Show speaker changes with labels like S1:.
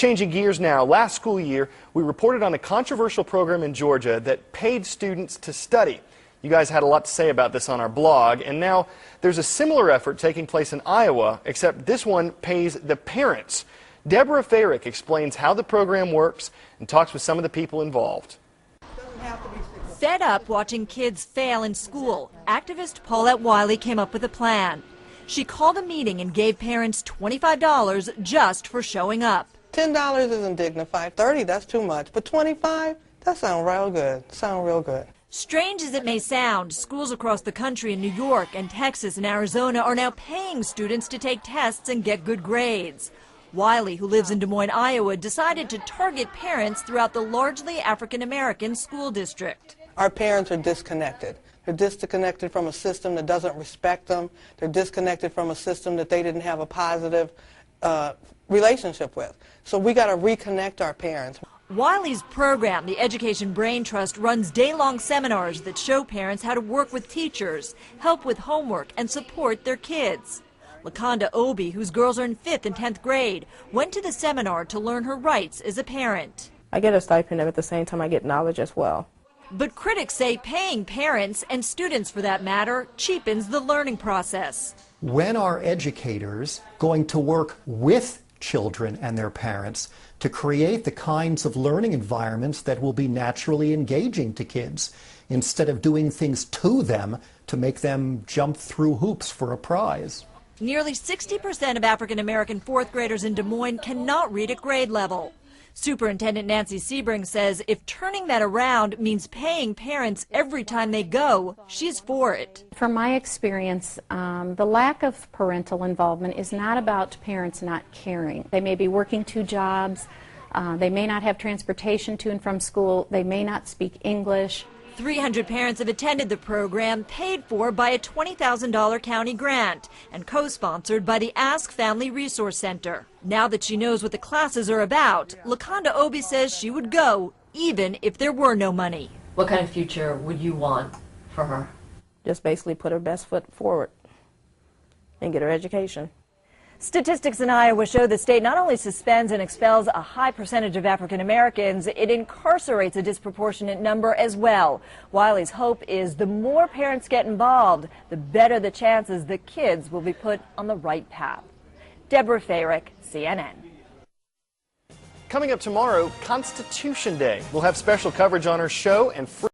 S1: Changing gears now, last school year, we reported on a controversial program in Georgia that paid students to study. You guys had a lot to say about this on our blog, and now there's a similar effort taking place in Iowa, except this one pays the parents. Deborah Farrick explains how the program works and talks with some of the people involved.
S2: Fed up watching kids fail in school, activist Paulette Wiley came up with a plan. She called a meeting and gave parents $25 just for showing up.
S3: $10 isn't dignified. $30, that's too much. But $25, that sounds real good.
S2: Strange as it may sound, schools across the country in New York and Texas and Arizona are now paying students to take tests and get good grades. Wiley, who lives in Des Moines, Iowa, decided to target parents throughout the largely African-American school district.
S3: Our parents are disconnected. They're disconnected from a system that doesn't respect them. They're disconnected from a system that they didn't have a positive relationship with. So we got to reconnect our parents.
S2: Wiley's program, the Education Brain Trust, runs day-long seminars that show parents how to work with teachers, help with homework, and support their kids. LaConda Obi, whose girls are in 5th and 10th grade, went to the seminar to learn her rights as a parent.
S4: I get a stipend, and at the same time I get knowledge as well.
S2: But critics say paying parents, and students for that matter, cheapens the learning process.
S5: When are educators going to work with children and their parents to create the kinds of learning environments that will be naturally engaging to kids, instead of doing things to them to make them jump through hoops for a prize?
S2: Nearly 60% of African-American 4th graders in Des Moines cannot read at grade level. Superintendent Nancy Sebring says if turning that around means paying parents every time they go, she's for it.
S6: From my experience, the lack of parental involvement is not about parents not caring. They may be working 2 jobs, they may not have transportation to and from school, they may not speak English.
S2: 300 parents have attended the program, paid for by a $20,000 county grant and co-sponsored by the Ask Family Resource Center. Now that she knows what the classes are about, LaConda Obi says she would go even if there were no money.
S7: What kind of future would you want for her?
S4: Just basically put her best foot forward and get her education.
S2: Statistics in Iowa show the state not only suspends and expels a high percentage of African Americans, it incarcerates a disproportionate number as well. Wiley's hope is the more parents get involved, the better the chances the kids will be put on the right path. Deborah Farrick, CNN.
S1: Coming up tomorrow, Constitution Day. We'll have special coverage on our show and free